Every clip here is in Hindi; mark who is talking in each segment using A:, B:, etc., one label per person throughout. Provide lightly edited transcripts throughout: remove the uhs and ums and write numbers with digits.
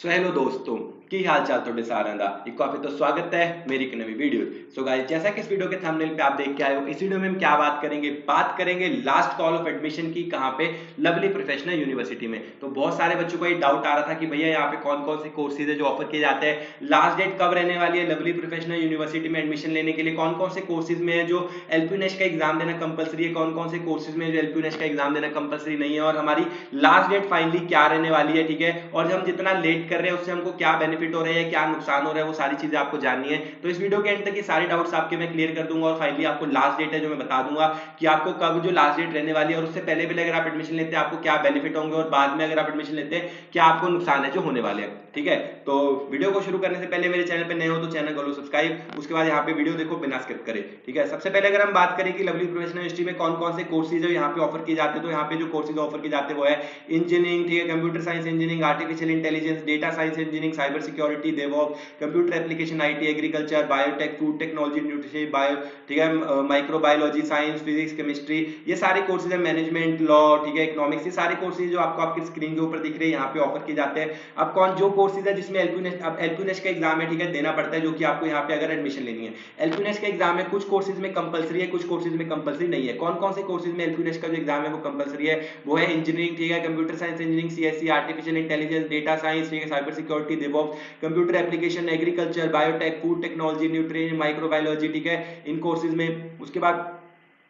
A: सो हेलो दोस्तों की हाल चाल थोड़े सारा दा एक काफी तो स्वागत है मेरी एक नवी वीडियो। सो गाइस, जैसा कि इस वीडियो के थंबनेल पे आप देख के आए हो, इस वीडियो में हम क्या बात करेंगे लास्ट कॉल ऑफ एडमिशन की। कहां पे? लवली प्रोफेशनल यूनिवर्सिटी में। तो बहुत सारे बच्चों को ये डाउट आ रहा था कि भैया यहाँ पे कौन कौन से कोर्सेज है जो ऑफर किए जाते हैं, लास्ट डेट कब रहने वाली है लवली प्रोफेशनल यूनिवर्सिटी में एडमिशन लेने के लिए, कौन कौन से कोर्सेज में है जो एलपीनेश का एग्जाम देना कंपलसरी है, कौन कौन से कोर्सेज में जो एलपीनेश का एग्जाम देना कंपलसरी नहीं है, और हमारी लास्ट डेट फाइनली क्या रहने वाली है। ठीक है, और हम जितना लेट कर रहे हैं उससे हमको क्या बेनिफिट हो रहा है, क्या नुकसान हो रहा है, वो सारी चीजें आपको जाननी है। तो इस वीडियो के एंड तक ये सारे डाउट्स आपके मैं क्लियर कर दूंगा और फाइनली आपको लास्ट डेट है जो मैं बता दूंगा कि आपको कब जो लास्ट डेट रहने वाली है, और उससे पहले पहले अगर आप एडमिशन लेते हैं आपको क्या बेनिफिट होंगे, और बाद में अगर आप एडमिशन लेते हैं क्या आपको नुकसान है जो होने वाले हैं। ठीक है, तो वीडियो को शुरू करने से पहले मेरे चैनल पे नए हो तो चैनल कर लो सब्सक्राइब, उसके बाद यहाँ पे वीडियो देखो बिना स्किप करे। ठीक है, सबसे पहले अगर हम बात करें कि लवली प्रोफेशनल यूनिवर्सिटी में कौन कौन से कोर्सेज है यहाँ पे ऑफर किए जाते हैं, तो यहाँ पे जो कोर्सेज ऑफर किए जाते हैं वो है इंजीनियरिंग, ठीक है, computer science engineering, artificial intelligence, data science engineering, cyber security, DevOps, computer application, IT, agriculture, biotech, food technology, nutrition, bio, ठीक है, माइक्रोबायोलॉजी, साइंस, फिजिक्स, केमिस्ट्री, ये सारे कोर्सेज है, मैनेजमेंट, लॉ, ठीक है, इकोनॉमिक्स, ये सारे कोर्सेज जो आपको आपकी स्क्रीन के ऊपर दिख रहे हैं यहाँ पे ऑफर किए जाते हैं। अब कौन जो कोर्सेज है जिसमें एलपीनेश का एग्जाम है, ठीक है, देना पड़ता है, जो कि आपको यहाँ पे अगर एडमिशन लेनी है। एलपीनेश का एग्जाम है, कुछ कोर्सेज में कंपलसरी है, कुछ कोर्सेज में कंपलसरी नहीं है। कौन कौन से कोर्सेज में एलपीनेश का जो एग्जाम है वो कंपलसरी है, वो है इंजीनियरिंग, ठीक है, computer science engineering, CSC, artificial intelligence, data science, ठीक है, cyber security, DevOps, computer application, agriculture, biotech, food technology, nutrition, microbiology, ठीक है, इन कोर्सेज में। उसके बाद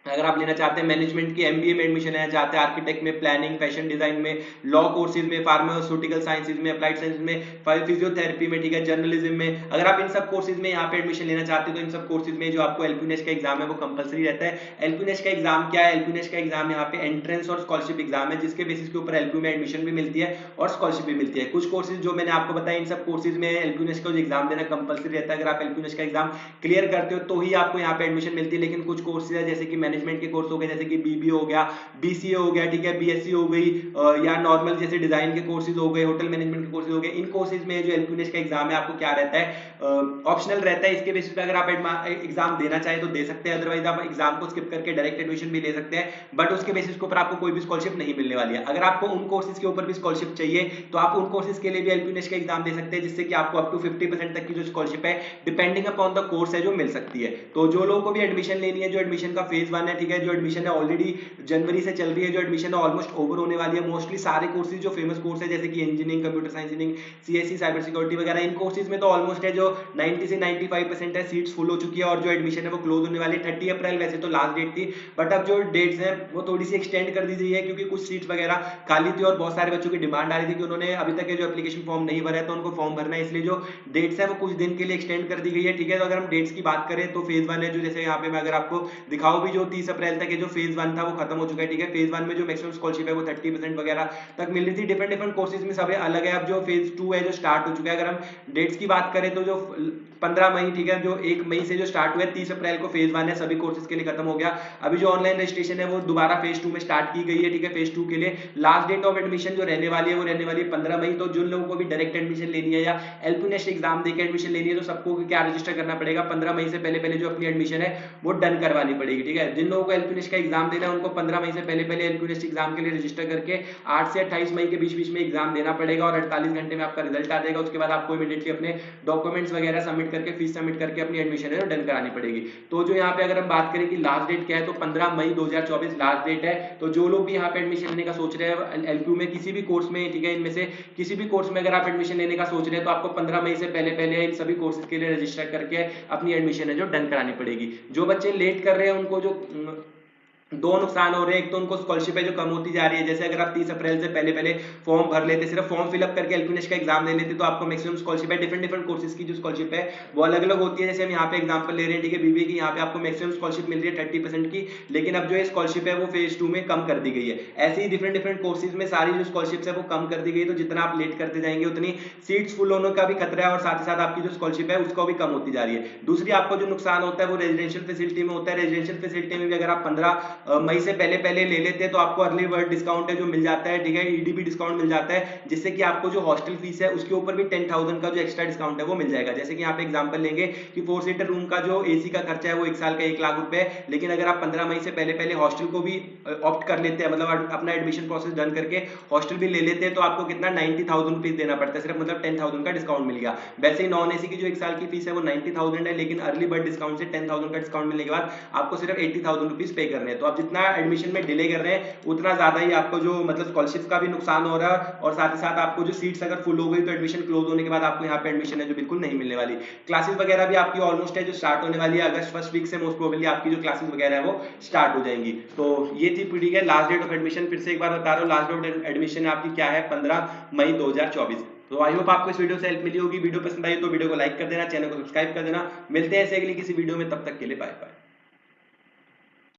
A: अगर आप लेना चाहते हैं मैनेजमेंट की, एमबीए में एडमिशन लेना चाहते हैं, आर्किटेक्ट में, प्लानिंग, फैशन डिजाइन में, लॉ कोर्सेज में, फार्मास्यूटिकल साइंसेज में, अप्लाइड साइंस में, फिजियोथेरेपी में, ठीक है, जर्नलिज्म में, अगर आप इन सब कोर्सेज में यहाँ पे एडमिशन लेना चाहते हैं तो इन सब कोर्सेज में जो आपको एलपीनेश का एग्जाम है वो कंपलसरी रहता है। एलपीनेश का एग्जाम क्या है? एलपीनेश का एग्जाम यहाँ पे एंट्रेंस और स्कॉलरशिप एग्जाम है, जिसके बेसिस के ऊपर एलपी में एडमिशन भी मिलती है और स्कॉलरशिप भी मिलती है। कुछ कोर्सेज जो मैंने आपको बताया, इन सब कोर्सेज में एलपीनेश का एग्जाम देना कंपलसरी रहता है। अगर आप एलपीनेश का एग्जाम क्लियर करते हो तो ही आपको यहाँ पे एडमिशन मिलती है। लेकिन कुछ कोर्सेज है जैसे कि मैनेजमेंट के कोर्स हो गए, जैसे कि बीबीए हो गया, बीसीए हो गया, ठीक है, बीएससी हो गई, या नॉर्मल जैसे डिजाइन के कोर्सेज हो गए, होटल मैनेजमेंट के कोर्सेज हो गए, इन कोर्सेज में जो एलपीनेश का एग्जाम है आपको क्या रहता है, ऑप्शनल रहता है। इसके बेसिस पे अगर आप एग्जाम देना चाहे तो दे सकते हैं, अदरवाइज आप एग्जाम को स्किप करके डायरेक्ट एडमिशन भी ले सकते हैं, बट उसके बेसिस के ऊपर आपको कोई भी स्कॉलरशिप नहीं मिलने वाली है। अगर आपको उन कोर्सेज के ऊपर भी स्कॉलरशिप चाहिए तो आप उन कोर्सेज के लिए भी एलपीनेश का एग्जाम दे सकते हैं, जिससे कि आपको अप टू 50% तक की जो स्कॉलरशिप है डिपेंडिंग अपॉन द कोर्स है जो मिल सकती है। तो जो लोगों को भी एडमिशन लेनी है, जो एडमिशन का फेज 1 है, ठीक है, जो एडमिशन है ऑलरेडी जनवरी से चल रही है, जो एडमिशन है ऑलमोस्ट ओवर होने वाली है। मोस्टली सारे कोर्सेज जो फेमस कोर्स है जैसे कि engineering, computer science engineering, CSC, cyber security वगैरह, इन कोर्सेज में तो ऑलमोस्ट है जो 90 से 95% है सीट्स फुल हो चुकी है, और जो एडमिशन है वो क्लोज होने वाली है। 30 अप्रैल वैसे तो लास्ट डेट थी, बट अब जो डेट्स हैं वो थोड़ी सी एक्सटेंड कर दी गई है, क्योंकि कुछ सीट्स वगैरह खाली थी और बहुत सारे बच्चों की डिमांड आ रही थी कि उन्होंने अभी तक जो एप्लीकेशन फॉर्म नहीं भरा है तो उनको फॉर्म भरना है, इसलिए जो डेट्स है वो कुछ दिन के लिए एक्सटेंड कर दी गई है। ठीक है, तो अगर हम डेट्स की बात करें तो फेज 1 है जो, जैसे यहाँ पे मैं अगर आपको दिखाऊं भी, जो 30 अप्रैल तक है जो फेज 1 था वो खत्म हो चुका है। ठीक है, फेज 1 में जो मैक्सिमम स्कॉलरशिप है वो 30% वगैरह तक मिल रही थी। डिफरेंट डिफरेंट कोर्सेज में सब अलग है। अब जो फेज 2 है जो स्टार्ट हो चुका है, अगर हम डेट्स की बात करें तो जो 15 मई, ठीक है, जो 1 मई से जो स्टार्ट हुआ है, 30 अप्रैल को फेज 1 है, सभी कोर्सेज के लिए खत्म हो गया। अभी जो ऑनलाइन रजिस्ट्रेशन है वो दोबारा फेज 2 में स्टार्ट की गई है। ठीक है, फेज 2 के लिए लास्ट डेट ऑफ एडमिशन जो रहने वाली है वो रहने वाली है 15 मई। तो जिन लोगों को भी डायरेक्ट एडमिशन लेनी है या एलपीनेश एग्जाम देकर एडमिशन लेनी है तो सबको क्या रजिस्टर करना पड़ेगा, 15 मई से पहले पहले जो अपनी एडमिशन है वो डन करवानी पड़ेगी। ठीक है, जिन लोगों को एलपीनेश का एग्जाम देना है उनको 15 मई से पहले पहले एलपीनेश एग्जाम के लिए रजिस्टर करके 8 से 28 मई के बीच बीच में एग्जाम देना पड़ेगा, और 48 घंटे में आपका रिजल्ट आ जाएगा। उसके बाद आपको इमीडिएटली अपने डॉक्यूमेंट्स वगैरह सबमिट करके, फीस सबमिट करके अपनी एडमिशन है डन करानी पड़ेगी। तो जो यहाँ पे अगर हम बात करें कि लास्ट डेट क्या है, तो 15 मई 2024 लास्ट डेट है। तो जो लोग भी यहाँ पे एडमिशन लेने का सोच रहे हैं एलपीयू में किसी भी कोर्स में, ठीक है, इनमें से किसी भी कोर्स में अगर आप एडमिशन लेने का सोच रहे हैं तो आपको 15 मई से पहले पहले इन सभी कोर्सेज के लिए रजिस्टर करके अपनी एडमिशन है जो डन करानी पड़ेगी। जो बच्चे लेट कर रहे हैं उनको जो दो नुकसान हो रहे हैं। एक तो उनको स्कॉलरशिप है जो कम होती जा रही है, जैसे अगर आप 30 अप्रैल से पहले पहले फॉर्म भर लेते, सिर्फ फॉर्म फिलअप करके एलपीनेश का एग्जाम दे लेते, तो आपको मैक्सिमम स्कॉलरशिप है। डिफरेंट डिफरेंट कोर्सेज की जो स्कॉलरशिप है वो अलग अलग होती है। जैसे हम यहाँ पे एग्जांपल ले रहे हैं, ठीक है, बीबीए की, यहाँ पे आपको मैक्सिमम स्कॉलरशिप मिल रही है 30% की, लेकिन अब जो ये स्कॉलरशिप है वो फेज 2 में कम कर दी गई है। ऐसे ही डिफरेंट डिफरेंट कोर्सेज में सारी जो स्कॉलरशिप है वो कम कर दी गई है। तो जितना आप लेट करते जाएंगे उतनी सीट्स फुल होने का भी खतरा है, और साथ ही साथ आपकी जो स्कॉलरशिप है उसको भी कम होती जा रही है। दूसरी आपको जो नुकसान होता है वो रेजिडेंशियल फैसिलिटी में होता है। रेजिडेंशियल फैसिलिटी में भी अगर आप 15 मई से पहले पहले ले लेते हैं तो आपको अर्ली बर्ड डिस्काउंट है जो मिल जाता है, ठीक है, ईडीबी डिस्काउंट मिल जाता है, जिससे कि आपको जो हॉस्टल फीस है उसके ऊपर भी 10,000 का जो एक्स्ट्रा डिस्काउंट है वो मिल जाएगा। जैसे कि यहाँ पे एग्जांपल लेंगे कि 4 सीटर रूम का जो एसी का खर्चा है वो 1 साल का 1 लाख रुपए है, लेकिन अगर आप 15 मई से पहले पहले हॉस्टल को भी ऑप्ट कर लेते हैं, मतलब अपना एडमिशन प्रोसेस डन करके हॉस्टल भी ले लेते हैं, तो आपको कितना 90,000 रुपीज देना पड़ता है सिर्फ, मतलब 10,000 का डिस्काउंट मिल गया। वैसे ही नॉन एसी की जो 1 साल की फीस है वो 90,000 है, लेकिन अर्ली बर्ड डिस्काउंट से 10,000 का डिस्काउंट मिलने के बाद आपको सिर्फ 80,000 रुपीज पे करने हैं। तो आप जितना एडमिशन में डिले कर रहे हैं उतना ज्यादा ही आपको जो मतलब स्कॉलरशिप का भी नुकसान हो रहा है, और साथ ही साथ आपको जो सीट्स अगर फुल हो गई तो एडमिशन क्लोज होने के बाद आपको यहाँ पे एडमिशन है जो बिल्कुल नहीं मिलने वाली। क्लासेस वगैरह भी आपकी ऑलमोस्ट है जो स्टार्ट होने वाली है, अगस्त फर्स्ट वीक से मोस्ट प्रोबेबली आपकी जो क्लासेस वगैरह है वो स्टार्ट हो जाएंगी। तो ये थी पीडी है लास्ट डेट ऑफ एडमिशन। फिर से एक बार बता रहा हूँ, लास्ट डेट ऑफ एडमिशन आपकी क्या है, 15 मई 2024। तो आई होप आपको इस वीडियो से हेल्प मिली होगी। वीडियो पसंद आई तो वीडियो को लाइक कर देना, चैनल को सब्सक्राइब कर देना। मिलते हैं ऐसे अगली किसी वीडियो में, तब तक के लिए बाय बाय।